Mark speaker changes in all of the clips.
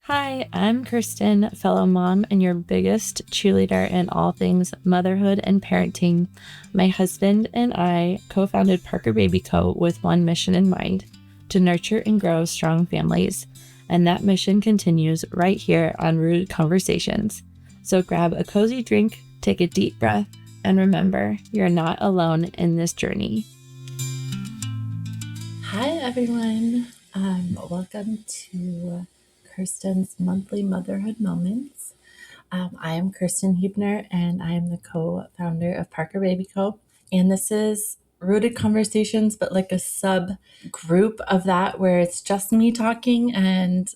Speaker 1: Hi, I'm Kirsten, fellow mom, and your biggest cheerleader in all things motherhood and parenting. My husband and I co founded Parker Baby Co. with one mission in mind: to nurture and grow strong families. And that mission continues right here on Rude Conversations. So grab a cozy drink, take a deep breath, and remember, you're not alone in this journey.
Speaker 2: Hi, everyone. Welcome to Kirsten's monthly motherhood moments. I am Kirsten Huebner, and I am the co-founder of Parker Baby Co. And this is Rooted Conversations, but like a sub group of that where it's just me talking, and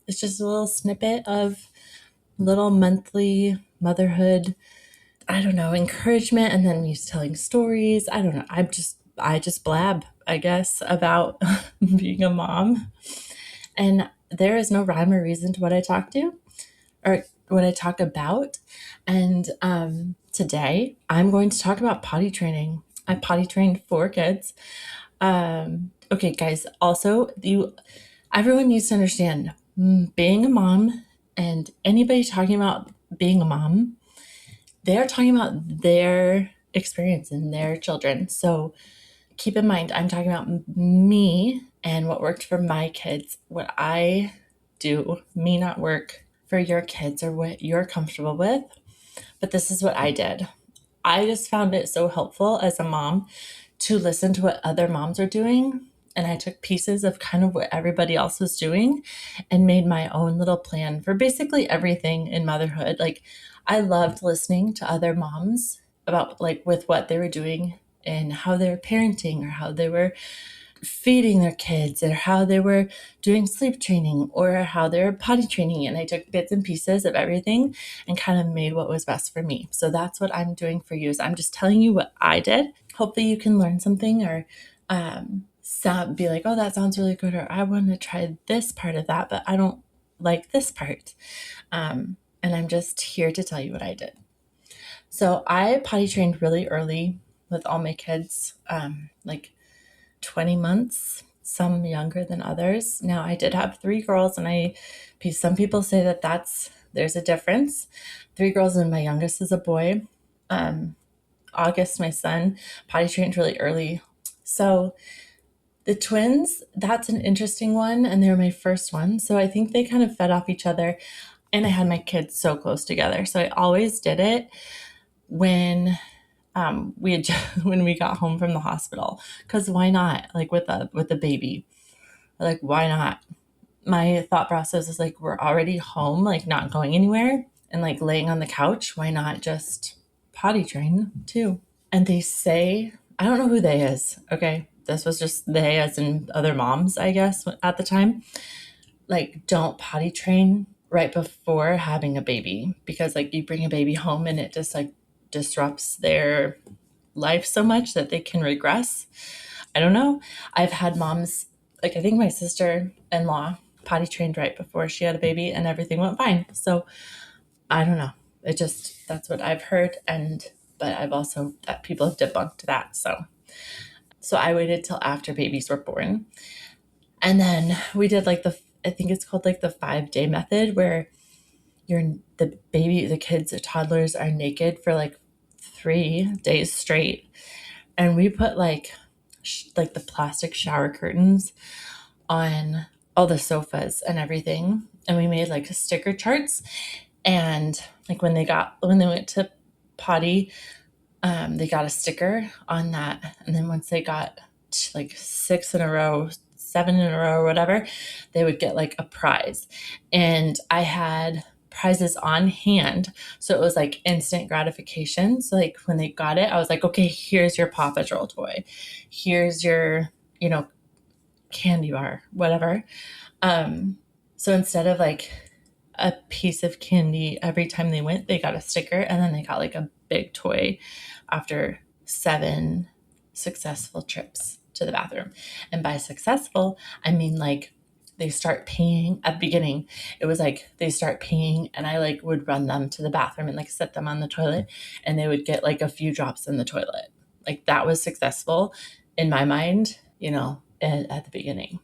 Speaker 2: it's just a little snippet of little monthly motherhood, I don't know, encouragement, and then me telling stories. I don't know. I just blab, I guess, about being a mom. And there is no rhyme or reason to what I talk to or what I talk about. And today I'm going to talk about potty training. I potty trained 4 kids. Okay, guys, also everyone needs to understand, being a mom and anybody talking about being a mom, they're talking about their experience and their children. So keep in mind, I'm talking about me and what worked for my kids. What I do may not work for your kids or what you're comfortable with, but this is what I did. I just found it so helpful as a mom to listen to what other moms are doing. And I took pieces of kind of what everybody else was doing and made my own little plan for basically everything in motherhood. Like, I loved listening to other moms about like with what they were doing and how they were parenting or how they were feeding their kids or how they were doing sleep training or how they were potty training. And I took bits and pieces of everything and kind of made what was best for me. So that's what I'm doing for you, is I'm just telling you what I did. Hopefully you can learn something or be like, oh, that sounds really good, or I want to try this part of that, but I don't like this part. And I'm just here to tell you what I did. So I potty trained really early with all my kids, like 20 months, some younger than others. Now, I did have 3 girls, and some people say that there's a difference. 3 girls, and my youngest is a boy. August, my son, potty trained really early. So the twins, that's an interesting one, and they were my first one. So I think they kind of fed off each other, and I had my kids so close together. So I always did it when when we got home from the hospital, because why not, like with a baby, like why not. My thought process is like, we're already home, like not going anywhere and like laying on the couch, why not just potty train too. And they say, I don't know who they is, okay, this was just they as in other moms, I guess, at the time, like, don't potty train right before having a baby, because like you bring a baby home and it just like disrupts their life so much that they can regress. I don't know. I've had moms, like I think my sister-in-law potty trained right before she had a baby and everything went fine. So I don't know. That's what I've heard. But I've also, that people have debunked that. So I waited till after babies were born. And then we did like I think it's called like the 5-day method, where the kids, the toddlers are naked for like 3 days straight. And we put like the plastic shower curtains on all the sofas and everything. And we made like sticker charts. And like when they went to potty, they got a sticker on that. And then once they got like 6 in a row, 7 in a row, or whatever, they would get like a prize. And I had prizes on hand. So it was like instant gratification. So like when they got it, I was like, okay, here's your Paw Patrol toy. Here's your, candy bar, whatever. So instead of like a piece of candy every time they went, they got a sticker, and then they got like a big toy after 7 successful trips to the bathroom. And by successful, I mean like they start peeing at the beginning. It was like they start peeing, and I like would run them to the bathroom and like set them on the toilet, and they would get like a few drops in the toilet. Like that was successful in my mind, at the beginning.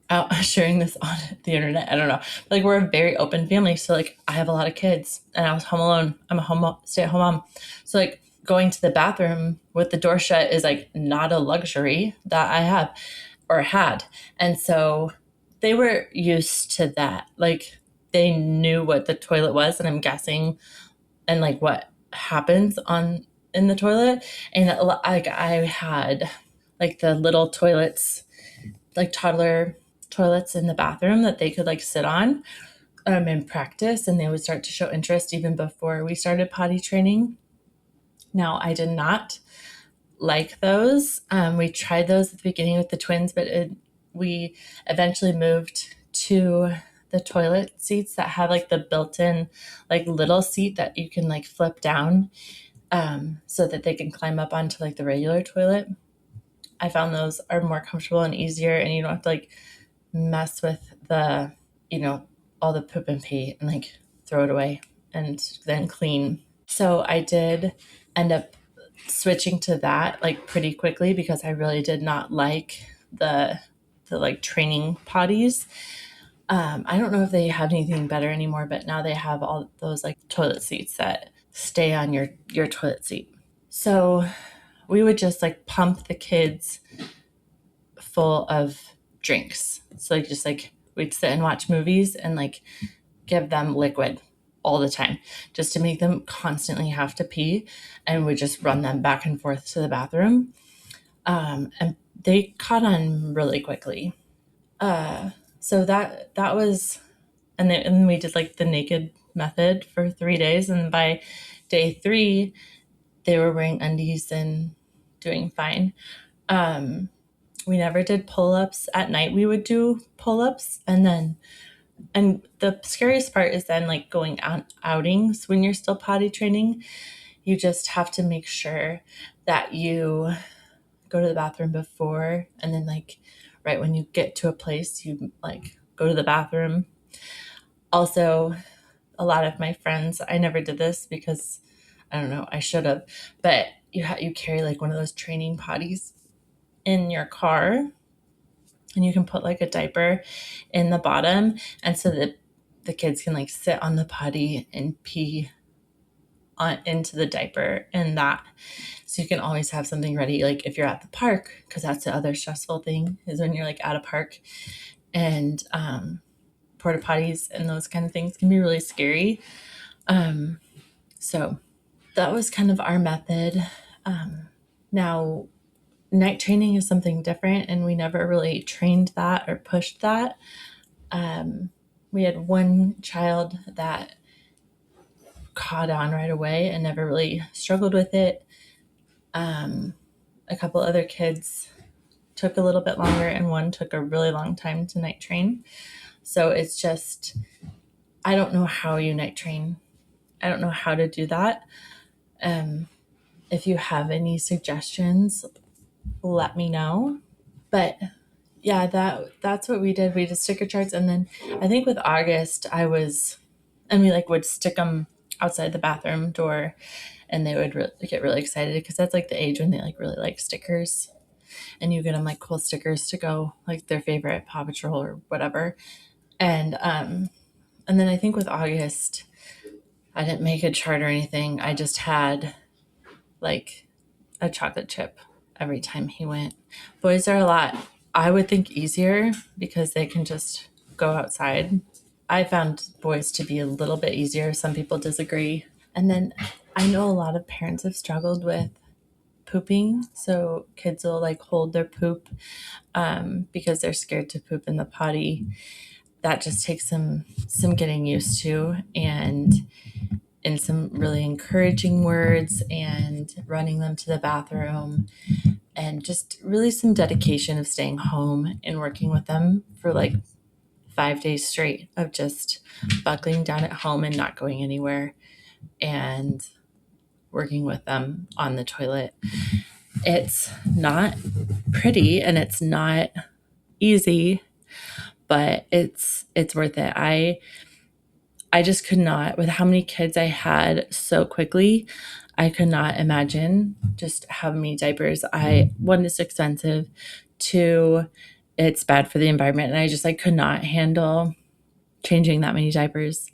Speaker 2: out sharing this on the internet. I don't know. Like, we're a very open family. So, like, I have a lot of kids and I was home alone. I'm a stay at home mom. So, like, going to the bathroom with the door shut is like not a luxury that I have or had. And so they were used to that. Like, they knew what the toilet was, and I'm guessing, and like what happens on in the toilet. And like, I had like the little toilets, like toddler toilets in the bathroom that they could like sit on and practice, and they would start to show interest even before we started potty training. Now, I did not like those. We tried those at the beginning with the twins, but we eventually moved to the toilet seats that have like the built-in like little seat that you can like flip down, so that they can climb up onto like the regular toilet. I found those are more comfortable and easier, and you don't have to like mess with the, all the poop and pee and like throw it away and then clean. So I did end up switching to that like pretty quickly because I really did not like the like training potties. I don't know if they have anything better anymore, but now they have all those like toilet seats that stay on your toilet seat. So we would just like pump the kids full of drinks. So like just like we'd sit and watch movies and like give them liquid all the time just to make them constantly have to pee, and we just run them back and forth to the bathroom. And they caught on really quickly. So that was, and we did like the naked method for 3 days, and by day 3 they were wearing undies and doing fine. We never did pull-ups at night. We would do pull-ups, and the scariest part is then like going on outings when you're still potty training. You just have to make sure that you go to the bathroom before, and then like right when you get to a place, you like go to the bathroom. Also, a lot of my friends, I never did this because I don't know, I should have, but you carry like one of those training potties in your car, and you can put like a diaper in the bottom, and so that the kids can like sit on the potty and pee into the diaper, and that, so you can always have something ready, like if you're at the park, because that's the other stressful thing is when you're like at a park, and porta potties and those kind of things can be really scary. So that was kind of our method. Now, night training is something different, and we never really trained that or pushed that. We had one child that caught on right away and never really struggled with it. A couple other kids took a little bit longer, and one took a really long time to night train. So it's just, I don't know how you night train. I don't know how to do that. If you have any suggestions, let me know. But yeah, that's what we did. We did sticker charts, and then I think with August, and we like would stick them outside the bathroom door, and they would get really excited because that's like the age when they like really like stickers, and you get them like cool stickers to go like their favorite Paw Patrol or whatever. And then I think with August, I didn't make a chart or anything. I just had like a chocolate chip every time he went. Boys are a lot, I would think, easier because they can just go outside. I found boys to be a little bit easier. Some people disagree. And then I know a lot of parents have struggled with pooping. So kids will like hold their poop because they're scared to poop in the potty. That just takes some getting used to, and in some really encouraging words and running them to the bathroom, and just really some dedication of staying home and working with them for like 5 days straight of just buckling down at home and not going anywhere and working with them on the toilet. It's not pretty and it's not easy, but it's worth it. I just could not, with how many kids I had so quickly, I could not imagine just how many diapers. One, it's expensive. Two, it's bad for the environment. And I just could not handle changing that many diapers.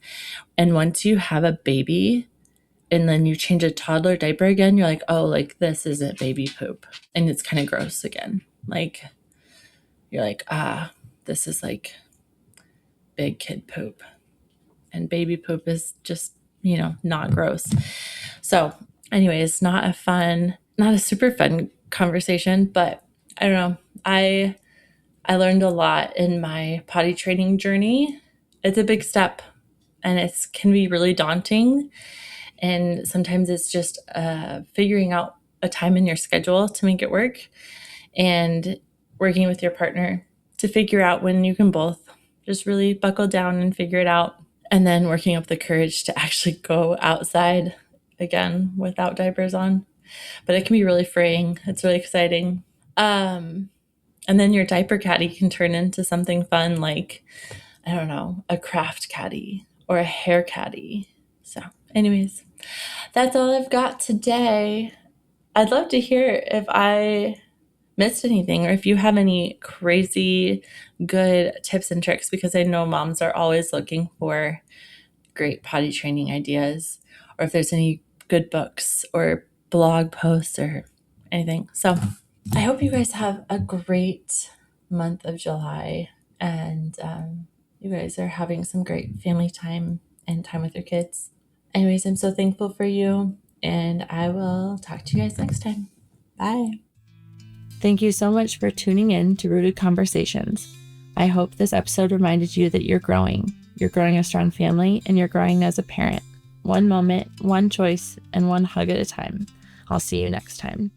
Speaker 2: And once you have a baby and then you change a toddler diaper again, you're like, oh, this isn't baby poop. And it's kind of gross again. You're like, this is big kid poop. And baby poop is just, not gross. So anyways, not a super fun conversation, but I don't know. I learned a lot in my potty training journey. It's a big step and it can be really daunting. And sometimes it's just figuring out a time in your schedule to make it work and working with your partner to figure out when you can both just really buckle down and figure it out. And then working up the courage to actually go outside again without diapers on. But it can be really freeing. It's really exciting. And then your diaper caddy can turn into something fun like, I don't know, a craft caddy or a hair caddy. So anyways, that's all I've got today. I'd love to hear if I missed anything or if you have any crazy good tips and tricks, because I know moms are always looking for great potty training ideas, or if there's any good books or blog posts or anything. So I hope you guys have a great month of July and you guys are having some great family time and time with your kids. Anyways, I'm so thankful for you and I will talk to you guys next time. Bye.
Speaker 1: Thank you so much for tuning in to Rooted Conversations. I hope this episode reminded you that you're growing. You're growing a strong family and you're growing as a parent. One moment, one choice, and one hug at a time. I'll see you next time.